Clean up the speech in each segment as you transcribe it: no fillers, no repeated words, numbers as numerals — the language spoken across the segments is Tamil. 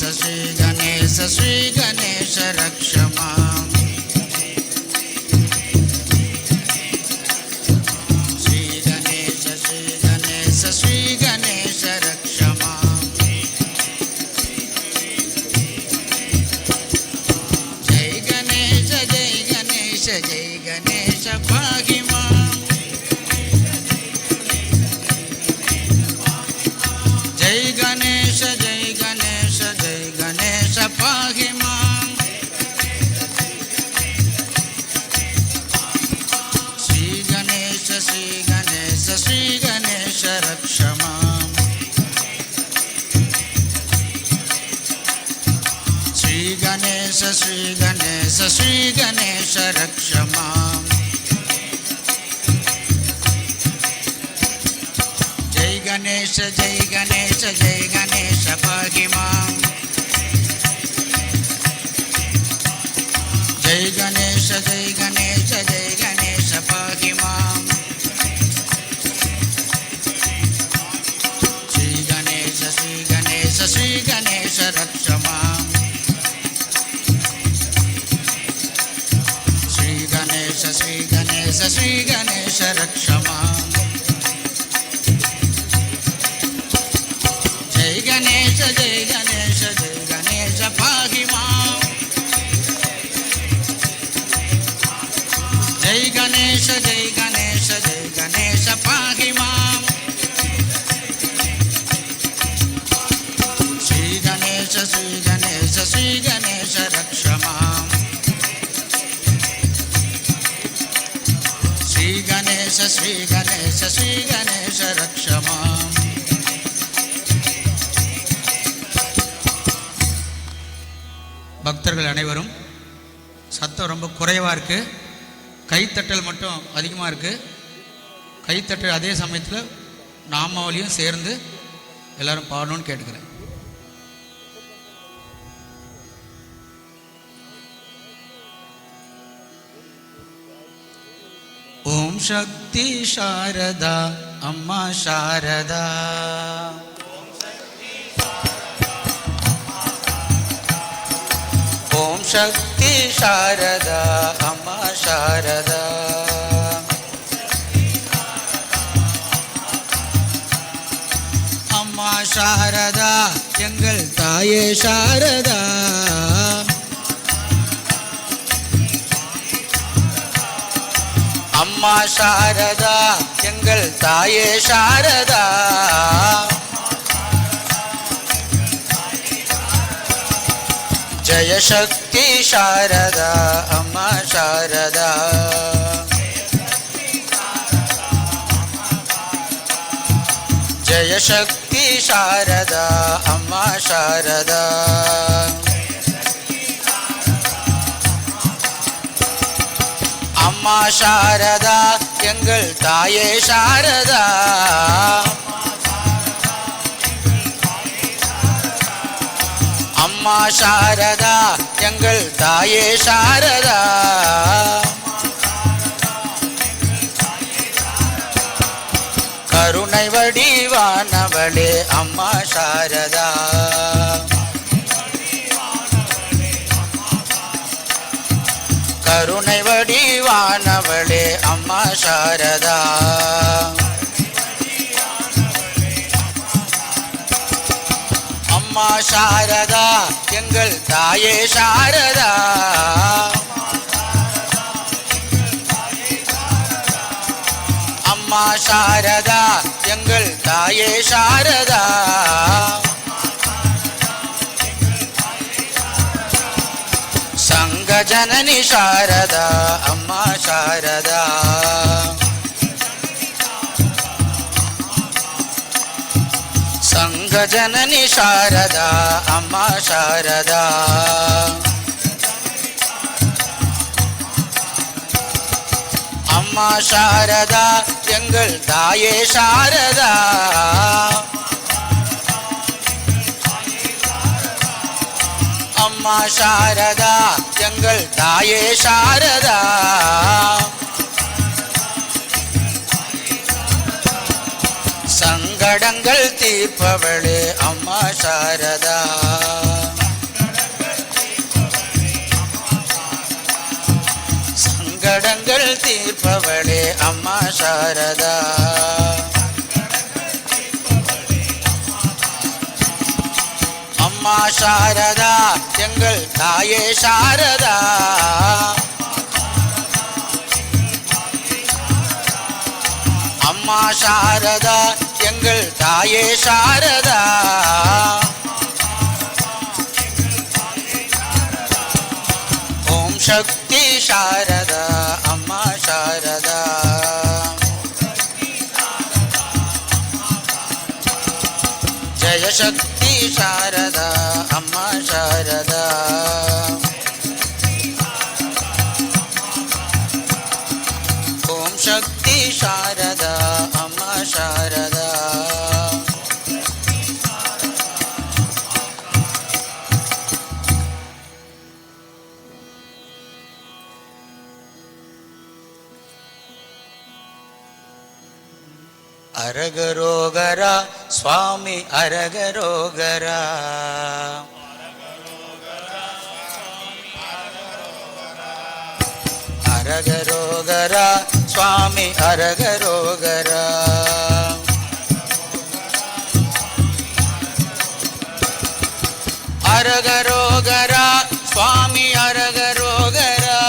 श्री गणेश रक्ष मां श्री गणेश रक्ष मां जय गणेश पाहि मां जय गणेश पाहि मां श्री गणेश रक्ष मां श्री गणेश रक्ष मां जय गणेश पाहि मां जय गणेश पाहि मां श्री गणेश रक्ष मां श्री गणेश रक्ष मां जय गणेश पाहि मां जय गणेश पाहि मां श्री गणेश रक्ष मां श्री गणेश रक्ष मां பக்தர்கள் அனைவரும் சத்தம் ரொம்ப குறைவாக இருக்குது, கைத்தட்டல் மட்டும் அதிகமாக இருக்குது. கைத்தட்டல் அதே சமயத்தில் நாமாவளியும் சேர்ந்து எல்லாரும் பாடணும்னு கேட்டுக்கிறேன். ஓம் சக்தி சாரதா அம்மா சாரதா ஓம் சக்தி சாரதா அம்மா சாரதா அம்மா சாரதா எங்கள் தாயே சாரதா அம்மா சாரதா எங்கள் தாயே சாரதா जय शक्ति शारदा अम्मा शारदा जय शक्ति शारदा अम्मा शारदा अम्मा शारदा எங்கள் தாயே சாரதா அம்மா சாரதா எங்கள் தாயே சாரதா கருணை வடிவானவளே அம்மா சாரதா கருணை வடிவானவளே அம்மா சாரதா அம்மா சாரதா எங்கள் தாயே சாரதா அம்மா சாரதா எங்கள் தாயே சாரதா சங்க ஜனனி சாரதா அம்மா சாரதா संग जननी शारदा अम्मा शारदा अम्मा शारदा எங்கள் தாயே சாரதா அம்மா சாரதா எங்கள் தாயே சாரதா சங்கடங்கள் தீர்ப்பவளே அம்மா சாரதா தீர்ப்பவளே அம்மா சாரதா. அம்மா சாரதா எங்கள் தாயே சாரதா. அம்மா சாரதா எங்கள் தாயே சாரதா. ஓம் சக்தி சாரதா அம்மா சாரதா. ஜெய சக்தி சாரதா அம்மா சாரதா. ஓம் சக்தி சாரதா அம்மா சாரதா. அரகரோகரா சுவாமி அரகரோகரா. அரகரோகரா சுவாமி அரகரோகரா. அரகரோகரா சுவாமி அரகரோகரா.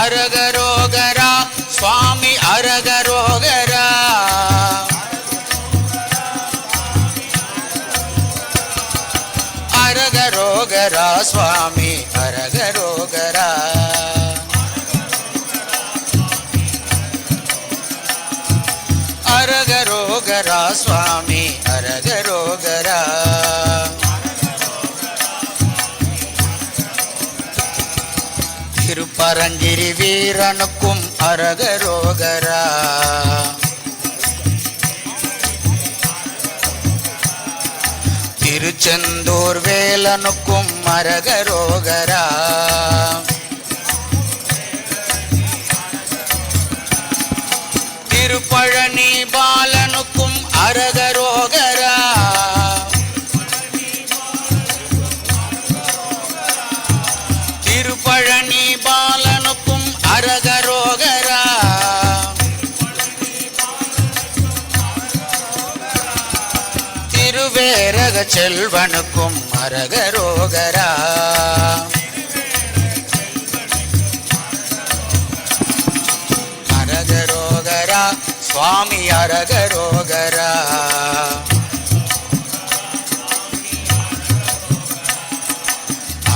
அரகரோகரா சுவாமி அரகரோகரா. அரகரோகரா சுவாமி அரகரோகரா. அரகரோகரா சுவாமி அரகரோகரா. திருப்பரங்கிரி வீரனுக்கும் அரகரோகரா. திருச்செந்தூர் வேலனுக்கும் அரகரோகரா. திருப்பழனி பாலனுக்கும் அரகரோகரா. திருப்பழனி பாலனுக்கும் அரகரோகரா. திருவேரக செல்வனுக்கும் அரகரோகரா. அரகரோகரா சுவாமி அரகரோகரா.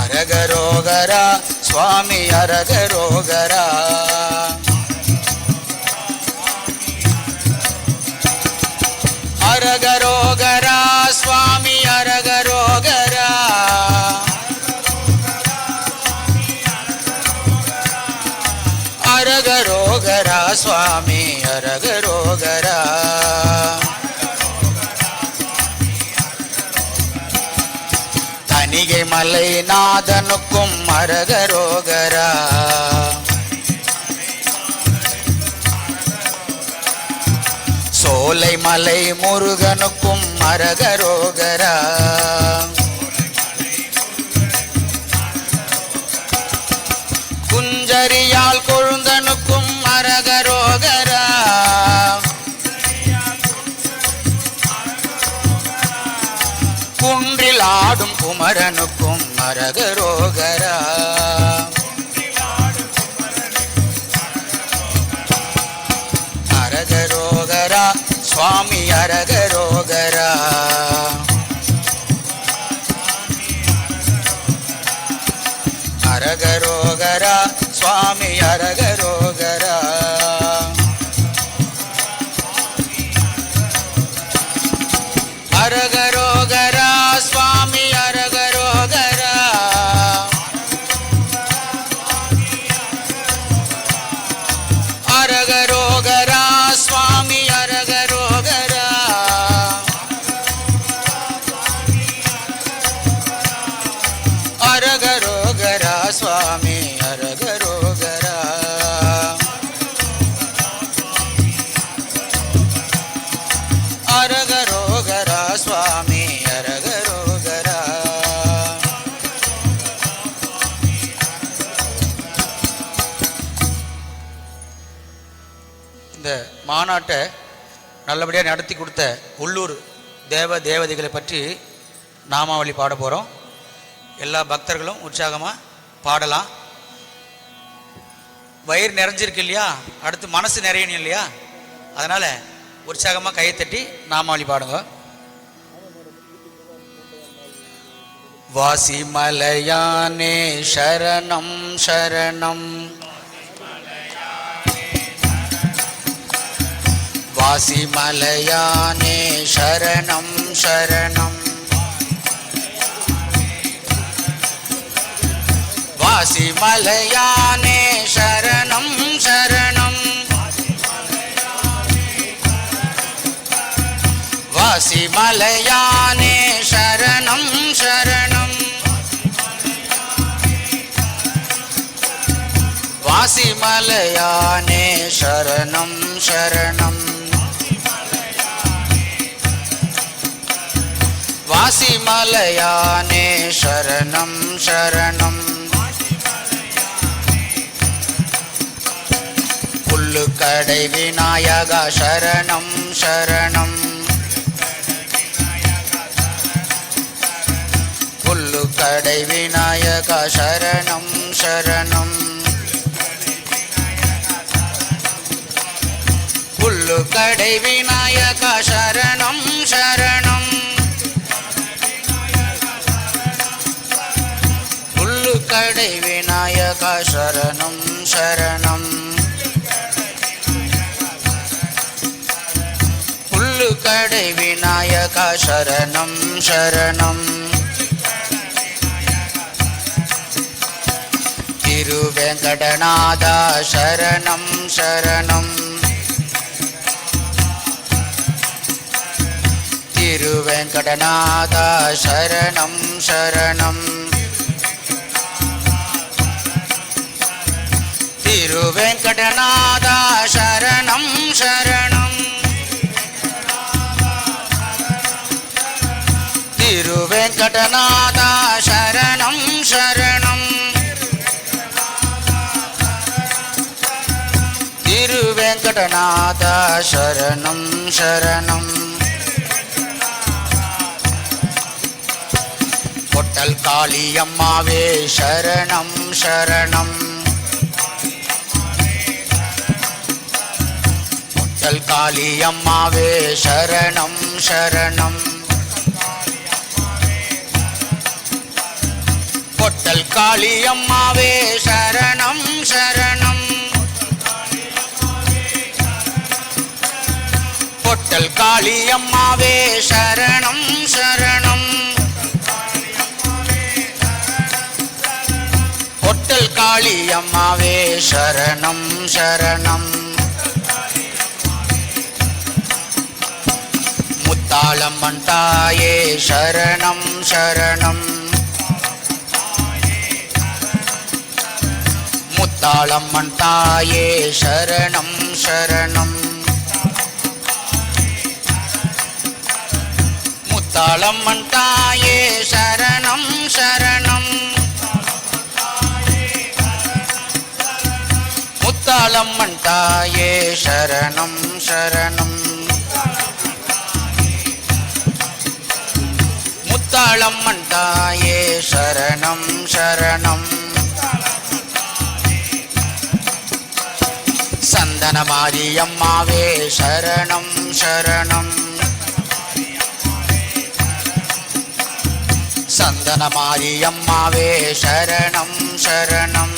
அரகரோகரா சுவாமி அரகரோகரா. அரகரோகரா சுவாமி அரகரோகரா. அரகரோகரா சுவாமி அரகரோகரா. தணிகை மலை நாதனுக்கும் அரகரோகரா. சோலை மலை முருகனுக்கும் அரகரோகரா. குஞ்சரியால் கொழுந்தனுக்கும் அரகரோகரா. குன்றில் ஆடும் குமரனுக்கும் அரகரோகரா. அரகரோகரா சுவாமி அரகரோகரா. அரகரோகரா சுவாமி அரகரோகரா. அரகரோகரா சுவாமி அரகரோகரா. அரகரோகரா சுவாமி அரகரோகரா. இந்த மாநாட்டை நல்லபடியாக நடத்தி கொடுத்த உள்ளூர் தேவதைகளை பற்றி நாமாவளி பாட போகிறோம். எல்லா பக்தர்களும் உற்சாகமாக பாடலாம். வயிறு நிறைஞ்சிருக்கு இல்லையா, அடுத்து மனசு நிறையணும் இல்லையா, அதனால் உற்சாகமாக கையை தட்டி நாமாவளி பாடுங்க. வாசிமலையானே சரணம் சரணம், வாசிமலையானே சரணம் சரணம், வாசிமலையானே சரணம் சரணம், வாசிமலையானே சரணம் சரணம், வாசிமலையானே சரணம் சரணம், வாசிமலையானே சரணம் சரணம், புல்லுக்கடை விநாயகா சரணம் சரணம், புல்லுக்கடை விநாயகா சரணம் சரணம், புல்லுக்கடை விநாயகா சரணம் சரணம், புல்லுக்கடை விநாயகா சரணம் சரணம், புல்லுக்கடை விநாயகா சரணம் சரணம், திருவேங்கடநாதா சரணம் சரணம், திருவேங்கடநாதா சரணம் சரணம், திருவேங்கடநாதா சரணம் சரணம், திருவேங்கடநாதா சரணம் சரணம், திருவேங்கடநாதா சரணம் சரணம், பொட்டல் காளியம்மாவே சரணம் சரணம், பொட்டல் காளியம்மாவே சரணம் சரணம், பொட்டல் காளியம்மாவே சரணம் சரணம், பொட்டல் காளியம்மாவே சரணம் சரணம், பொட்டல் காளியம்மாவே சரணம் சரணம், முத்தாளம்மன் தாயே சரணம் சரணம், முத்தாளம்மன் தாயே சரணம் சரணம், முத்தாளம்மன் தாயே சரணம் சரணம், முத்தாளம்மன் தாயே சரணம் சரணம், முத்தாளம்மன் தாயே சரணம் சரணம், சந்தன மாரியம்மாவே சரணம் சரணம், சந்தன மாரியம்மாவே சரணம் சரணம்,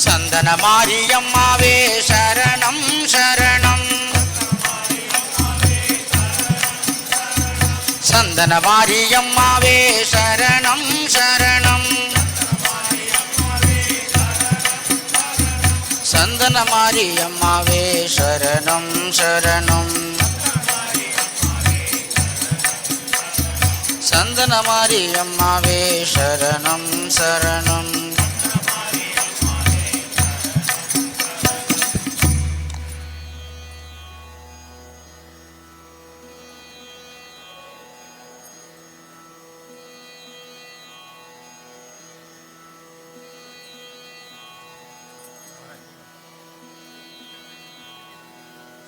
சந்தன மாரியம்மாவே சரணம் சரணம், சந்தன மாரியம்மாவே சரணம் சரணம், சந்தன மாரியம்மாவே சரணம் சரணம், சந்தன மாரியம்மாவே சரணம் சரணம்.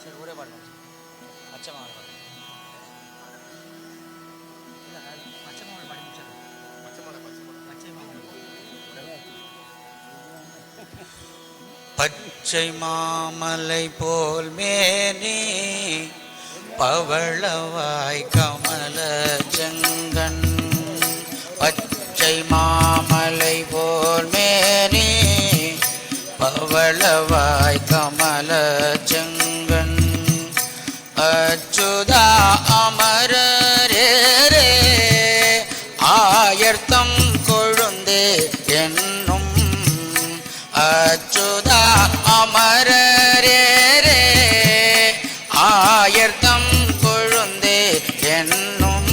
சரி ஒரே பாடு அச்சமாக பச்சை மாமலை போல் மேனி பவளவாய் கமல செங்கன் பச்சை மாமலை போல் மேனி பவளவாய் கமல செங்கன் அச்சுதா அமரரே ஆயர்த்தம் கொழுந்தே என்னும் அச்சுதா அமரரே ஆயர்த்தம் கொழுந்தே என்னும்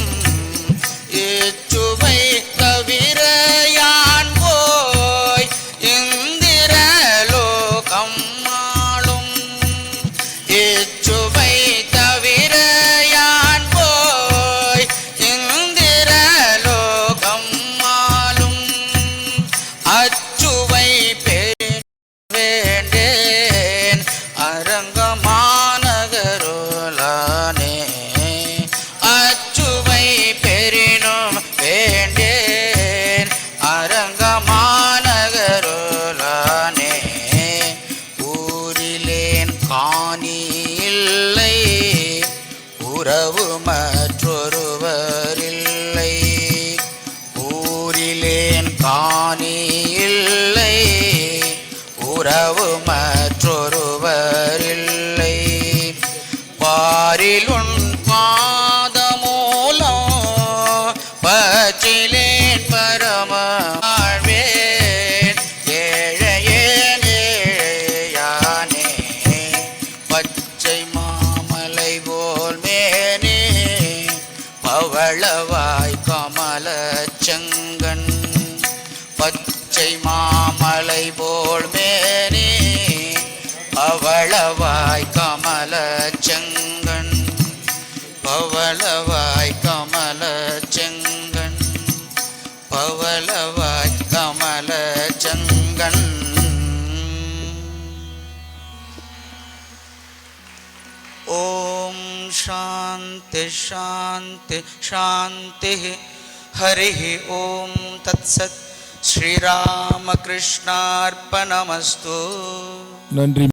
இச்சுவை தவிர யான் போய் இந்திரலோகம் ஆளும் இச்சுவை தவிர யான் போய் இந்திரலோகம் ஆளும் அச்சுவை வேண்டேன் அரங்கமாநகருளானே அச்சுவை பெரினும் வேண்டேன் அரங்கமாநகருளானே ஊரிலேன் காணி இல்லை உறவு மற்றொருவரில்லை ஊரிலேன் காணி இல்லை உறவு மற்றொருவரில்லை பாரிலுன் பாதமூலம் பற்றிலேன் பரமாழ்வேன் ஏழையேன் ஏழையானே பச்சை மாமலை போல் மேனே பவளவாய் கமல செங்கன் பச்சை மாமலை போல் மேனே பவளவாய் கமல செங்கன் பவளவாய் கமல செங்கன் பவளவாய் கமல செங்கன். ஓம் சாந்தி சாந்தி சாந்தி. ஹரி ஓம் தத்சத். ஸ்ரீராமகிருஷ்ணார்ப்பணமஸ்து. நன்றி.